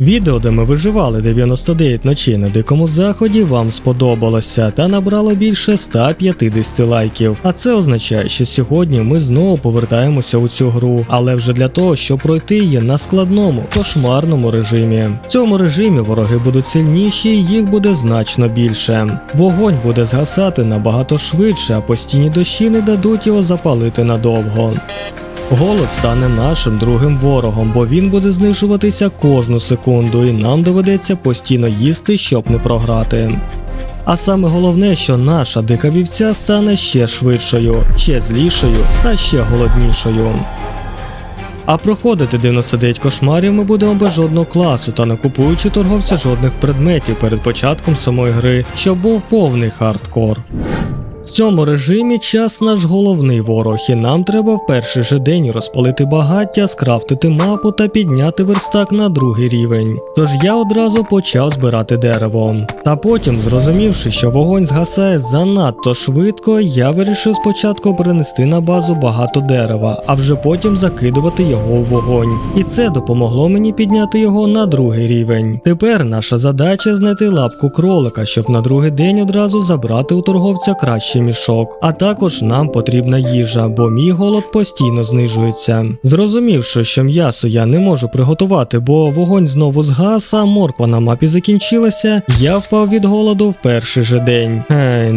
Відео, де ми виживали 99 ночей на Дикому Заході, вам сподобалося та набрало більше 150 лайків. А це означає, що сьогодні ми знову повертаємося у цю гру, але вже для того, щоб пройти її на складному, кошмарному режимі. В цьому режимі вороги будуть сильніші і їх буде значно більше. Вогонь буде згасати набагато швидше, а постійні дощі не дадуть його запалити надовго. Голод стане нашим другим ворогом, бо він буде знижуватися кожну секунду і нам доведеться постійно їсти, щоб не програти. А саме головне, що наша дика вівця стане ще швидшою, ще злішою та ще голоднішою. А проходити 99 кошмарів ми будемо без жодного класу та не купуючи торговця жодних предметів перед початком самої гри, щоб був повний хардкор. В цьому режимі час наш головний ворог, і нам треба в перший же день розпалити багаття, скрафтити мапу та підняти верстак на другий рівень. Тож я одразу почав збирати дерево. Та потім, зрозумівши, що вогонь згасає занадто швидко, я вирішив спочатку перенести на базу багато дерева, а вже потім закидувати його у вогонь. І це допомогло мені підняти його на другий рівень. Тепер наша задача знайти лапку кролика, щоб на другий день одразу забрати у торговця кращий мішок. А також нам потрібна їжа, бо мій голод постійно знижується. Зрозумівши, що м'ясо я не можу приготувати, бо вогонь знову згас, а морква на мапі закінчилася, я впав від голоду в перший же день.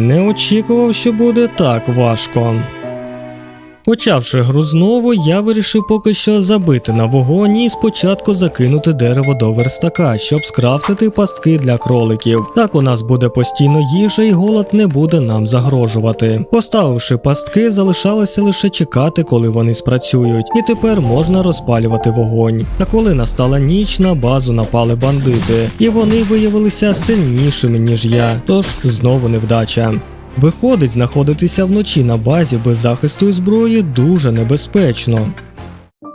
Не очікував, що буде так важко. Почавши гру знову, я вирішив поки що забити на вогонь і спочатку закинути дерево до верстака, щоб скрафтити пастки для кроликів. Так у нас буде постійно їжа і голод не буде нам загрожувати. Поставивши пастки, залишалося лише чекати, коли вони спрацюють, і тепер можна розпалювати вогонь. А коли настала ніч, на базу напали бандити, і вони виявилися сильнішими, ніж я, тож знову невдача. Виходить, знаходитися вночі на базі без захисту і зброї дуже небезпечно.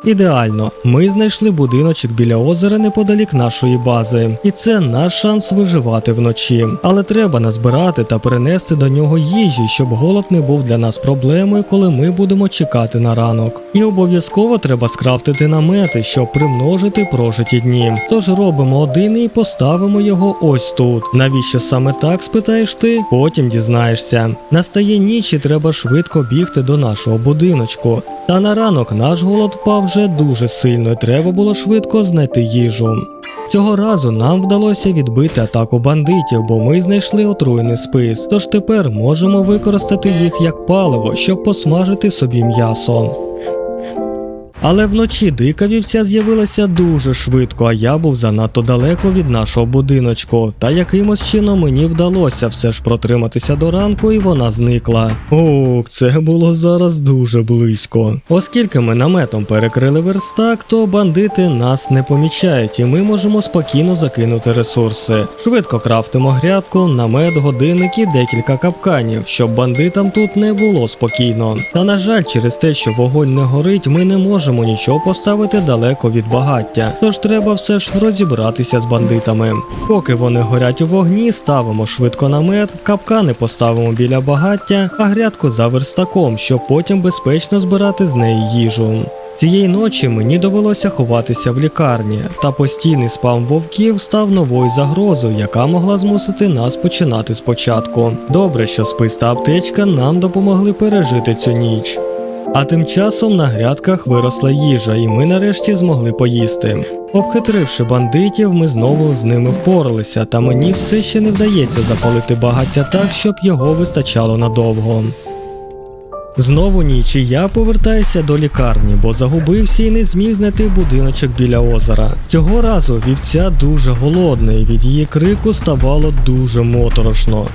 Ідеально, ми знайшли будиночок біля озера неподалік нашої бази, і це наш шанс виживати вночі. Але треба назбирати та перенести до нього їжі, щоб голод не був для нас проблемою, коли ми будемо чекати на ранок. І обов'язково треба скрафтити намети, щоб примножити прожиті дні. Тож робимо один і поставимо його ось тут. Навіщо саме так, спитаєш ти? Потім дізнаєшся. Настає ніч і треба швидко бігти до нашого будиночку. Та на ранок наш голод впав вже дуже сильно і треба було швидко знайти їжу. Цього разу нам вдалося відбити атаку бандитів, бо ми знайшли отруєний спис, тож тепер можемо використати їх як паливо, щоб посмажити собі м'ясо. Але вночі дика вівця з'явилася дуже швидко, а я був занадто далеко від нашого будиночку. Та якимось чином мені вдалося все ж протриматися до ранку і вона зникла. Ох, це було зараз дуже близько. Оскільки ми наметом перекрили верстак, то бандити нас не помічають і ми можемо спокійно закинути ресурси. Швидко крафтимо грядку, намет, годинник і декілька капканів, щоб бандитам тут не було спокійно. Та на жаль, через те, що вогонь не горить, ми не можемо нічого поставити далеко від багаття, тож треба все ж розібратися з бандитами. Поки вони горять у вогні, ставимо швидко намет, капкани поставимо біля багаття, а грядку за верстаком, щоб потім безпечно збирати з неї їжу. Цієї ночі мені довелося ховатися в лікарні, та постійний спам вовків став новою загрозою, яка могла змусити нас починати спочатку. Добре, що спис та аптечка нам допомогли пережити цю ніч. А тим часом на грядках виросла їжа, і ми нарешті змогли поїсти. Обхитривши бандитів, ми знову з ними впоралися, та мені все ще не вдається запалити багаття так, щоб його вистачало надовго. Знову ніч, і я повертаюся до лікарні, бо загубився і не зміг знайти будиночок біля озера. Цього разу вівця дуже голодна, і від її крику ставало дуже моторошно.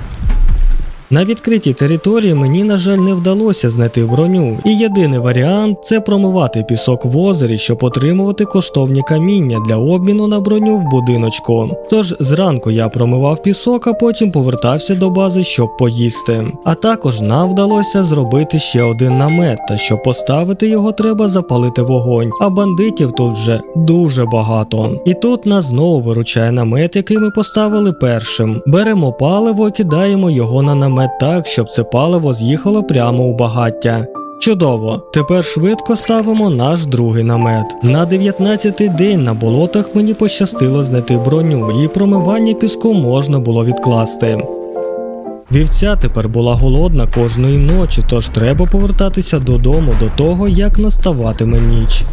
На відкритій території мені, на жаль, не вдалося знайти броню, і єдиний варіант – це промивати пісок в озері, щоб отримувати коштовні каміння для обміну на броню в будиночку. Тож зранку я промивав пісок, а потім повертався до бази, щоб поїсти. А також нам вдалося зробити ще один намет, та щоб поставити його, треба запалити вогонь, а бандитів тут вже дуже багато. І тут нас знову виручає намет, який ми поставили першим. Беремо паливо і кидаємо його на намет так, щоб це паливо з'їхало прямо у багаття. Чудово, тепер швидко ставимо наш другий намет. На 19-й день на болотах мені пощастило знайти броню, і промивання піску можна було відкласти. Вівця тепер була голодна кожної ночі, тож треба повертатися додому до того, як наставатиме ніч.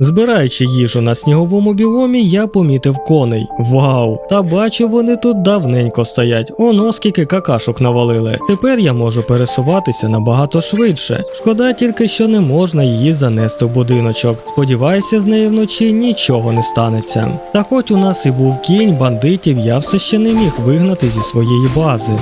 Збираючи їжу на сніговому біомі, я помітив коней. Вау! Та бачу, вони тут давненько стоять. Оно скільки какашок навалили. Тепер я можу пересуватися набагато швидше. Шкода тільки, що не можна її занести в будиночок. Сподіваюся, з нею вночі нічого не станеться. Та хоч у нас і був кінь, бандитів я все ще не міг вигнати зі своєї бази.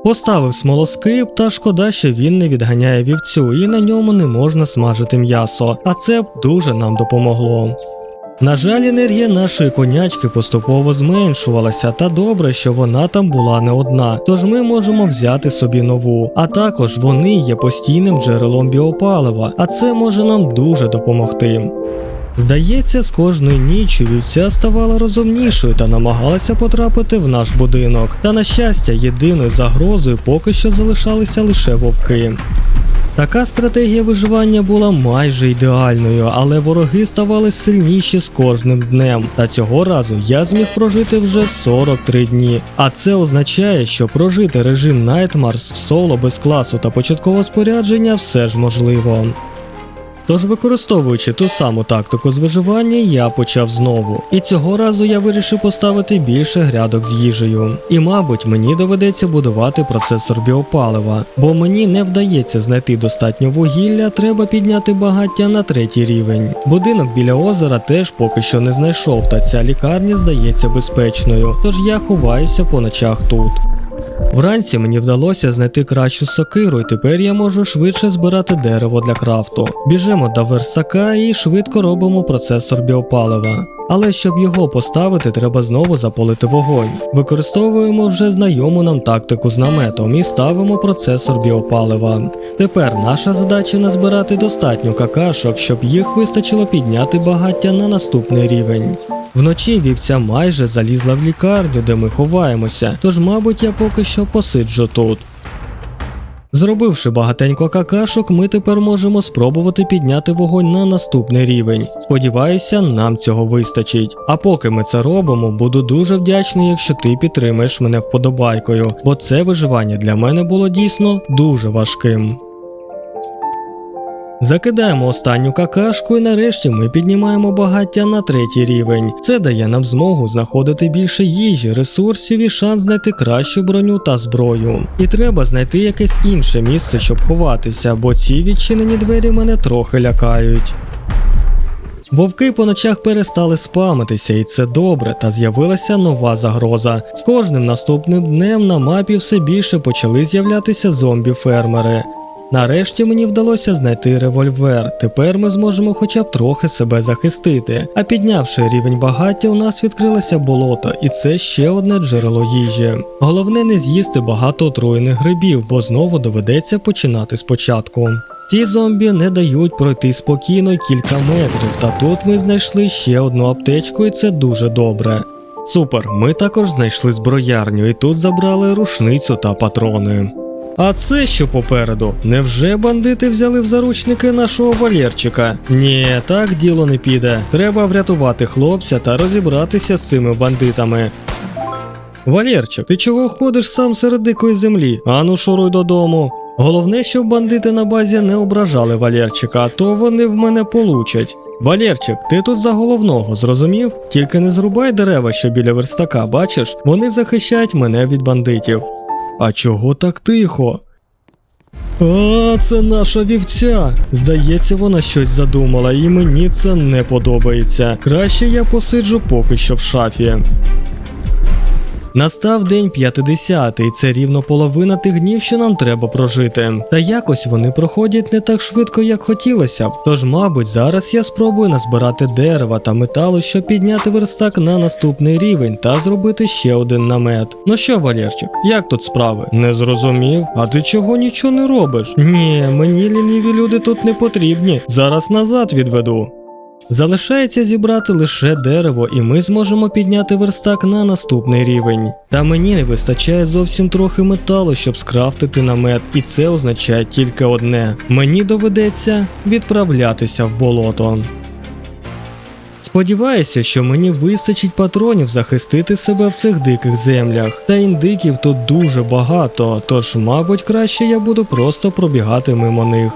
Поставив смолоскип, та шкода, що він не відганяє вівцю і на ньому не можна смажити м'ясо, а це б дуже нам допомогло. На жаль, енергія нашої конячки поступово зменшувалася, та добре, що вона там була не одна, тож ми можемо взяти собі нову. А також вони є постійним джерелом біопалива, а це може нам дуже допомогти. Здається, з кожною ніччю вівця ставала розумнішою та намагалася потрапити в наш будинок. Та, на щастя, єдиною загрозою поки що залишалися лише вовки. Така стратегія виживання була майже ідеальною, але вороги ставали сильніші з кожним днем. Та цього разу я зміг прожити вже 43 дні. А це означає, що прожити режим Nightmares в соло без класу та початкового спорядження все ж можливо. Тож, використовуючи ту саму тактику з виживання, я почав знову. І цього разу я вирішив поставити більше грядок з їжею. І, мабуть, мені доведеться будувати процесор біопалива, бо мені не вдається знайти достатньо вугілля, треба підняти багаття на 3-й рівень. Будинок біля озера теж поки що не знайшов, та ця лікарня здається безпечною, тож я ховаюся по ночах тут. Вранці мені вдалося знайти кращу сокиру, і тепер я можу швидше збирати дерево для крафту. Біжимо до верстака і швидко робимо процесор біопалива. Але щоб його поставити, треба знову запалити вогонь. Використовуємо вже знайому нам тактику з наметом і ставимо процесор біопалива. Тепер наша задача назбирати достатньо какашок, щоб їх вистачило підняти багаття на наступний рівень. Вночі вівця майже залізла в лікарню, де ми ховаємося, тож, мабуть, я поки що посиджу тут. Зробивши багатенько какашок, ми тепер можемо спробувати підняти вогонь на наступний рівень. Сподіваюся, нам цього вистачить. А поки ми це робимо, буду дуже вдячний, якщо ти підтримаєш мене вподобайкою, бо це виживання для мене було дійсно дуже важким. Закидаємо останню какашку і нарешті ми піднімаємо багаття на 3-й рівень. Це дає нам змогу знаходити більше їжі, ресурсів і шанс знайти кращу броню та зброю. І треба знайти якесь інше місце, щоб ховатися, бо ці відчинені двері мене трохи лякають. Вовки по ночах перестали спамитися, і це добре, та з'явилася нова загроза. З кожним наступним днем на мапі все більше почали з'являтися зомбі-фермери. Нарешті мені вдалося знайти револьвер, тепер ми зможемо хоча б трохи себе захистити. А піднявши рівень багаття, у нас відкрилося болото, і це ще одне джерело їжі. Головне не з'їсти багато отруєних грибів, бо знову доведеться починати спочатку. Ці зомбі не дають пройти спокійно кілька метрів, та тут ми знайшли ще одну аптечку, і це дуже добре. Супер, ми також знайшли зброярню, і тут забрали рушницю та патрони. А це що попереду? Невже бандити взяли в заручники нашого Валєрчика? Ні, так діло не піде. Треба врятувати хлопця та розібратися з цими бандитами. Валєрчик, ти чого ходиш сам серед дикої землі? Ану, шуруй додому. Головне, щоб бандити на базі не ображали Валєрчика, а то вони в мене получать. Валєрчик, ти тут за головного, зрозумів? Тільки не зрубай дерева, що біля верстака, бачиш? Вони захищають мене від бандитів. А чого так тихо? А, це наша вівця. Здається, вона щось задумала, і мені це не подобається. Краще я посиджу поки що в шафі. Настав день 50-й, це рівно половина тих днів, що нам треба прожити. Та якось вони проходять не так швидко, як хотілося б. Тож, мабуть, зараз я спробую назбирати дерева та металу, щоб підняти верстак на наступний рівень та зробити ще один намет. Ну що, Валєрчик, як тут справи? Не зрозумів? А ти чого нічого не робиш? Ні, мені ліниві люди тут не потрібні. Зараз назад відведу. Залишається зібрати лише дерево, і ми зможемо підняти верстак на наступний рівень. Та мені не вистачає зовсім трохи металу, щоб скрафтити намет, і це означає тільки одне – мені доведеться відправлятися в болото. Сподіваюся, що мені вистачить патронів захистити себе в цих диких землях. Та індиків тут дуже багато, тож, мабуть, краще я буду просто пробігати мимо них.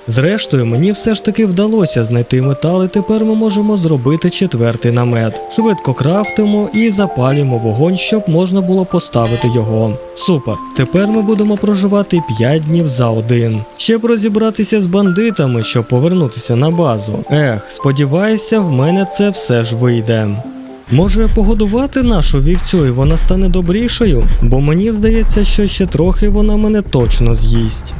Зрештою, мені все ж таки вдалося знайти метал, і тепер ми можемо зробити 4-й намет. Швидко крафтимо і запалюємо вогонь, щоб можна було поставити його. Супер! Тепер ми будемо проживати 5 днів за один. Щоб розібратися з бандитами, щоб повернутися на базу. Сподіваюся, в мене це все ж вийде. Може погодувати нашу вівцю і вона стане добрішою? Бо мені здається, що ще трохи вона мене точно з'їсть.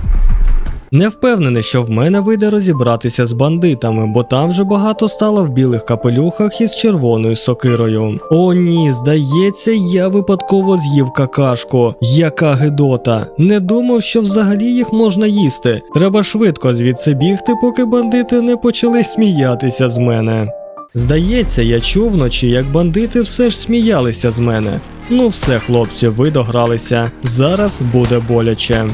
Не впевнений, що в мене вийде розібратися з бандитами, бо там вже багато стало в білих капелюхах із червоною сокирою. О ні, здається, я випадково з'їв какашку. Яка гидота. Не думав, що взагалі їх можна їсти. Треба швидко звідси бігти, поки бандити не почали сміятися з мене. Здається, я чув вночі, як бандити все ж сміялися з мене. Ну все, хлопці, ви догралися. Зараз буде боляче.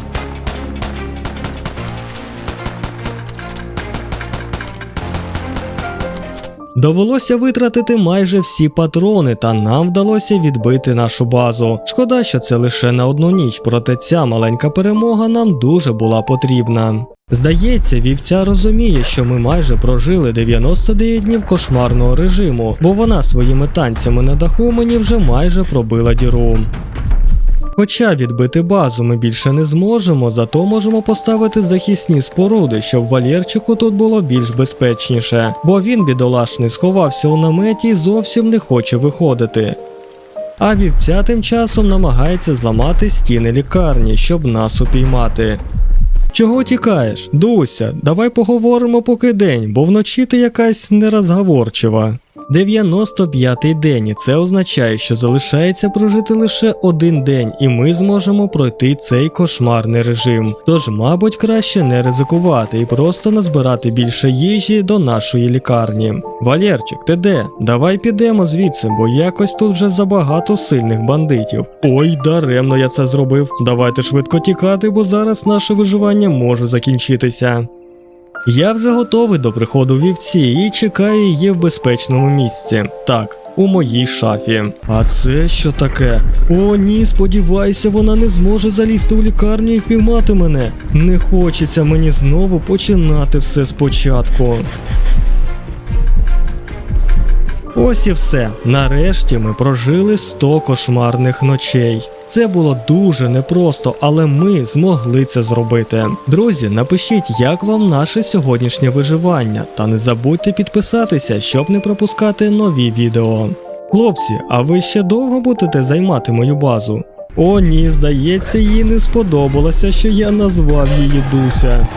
Довелося витратити майже всі патрони, та нам вдалося відбити нашу базу. Шкода, що це лише на одну ніч, проте ця маленька перемога нам дуже була потрібна. Здається, вівця розуміє, що ми майже прожили 99 днів кошмарного режиму, бо вона своїми танцями на даху мені вже майже пробила діру. Хоча відбити базу ми більше не зможемо, зато можемо поставити захисні споруди, щоб Валєрчику тут було більш безпечніше, бо він, бідолашний, сховався у наметі і зовсім не хоче виходити. А вівця тим часом намагається зламати стіни лікарні, щоб нас упіймати. Чого тікаєш? Дуся, давай поговоримо поки день, бо вночі ти якась нерозговорчива. 95-й день, і це означає, що залишається прожити лише один день, і ми зможемо пройти цей кошмарний режим. Тож, мабуть, краще не ризикувати і просто назбирати більше їжі до нашої лікарні. Валєрчик, ти де? Давай підемо звідси, бо якось тут вже забагато сильних бандитів. Ой, даремно я це зробив. Давайте швидко тікати, бо зараз наше виживання може закінчитися. Я вже готовий до приходу вівці і чекаю її в безпечному місці. Так, у моїй шафі. А це що таке? О ні, сподіваюся, вона не зможе залізти у лікарню і впіймати мене. Не хочеться мені знову починати все спочатку. Ось і все. Нарешті ми прожили 100 кошмарних ночей. Це було дуже непросто, але ми змогли це зробити. Друзі, напишіть, як вам наше сьогоднішнє виживання, та не забудьте підписатися, щоб не пропускати нові відео. Хлопці, а ви ще довго будете займати мою базу? О ні, здається, їй не сподобалося, що я назвав її Дуся.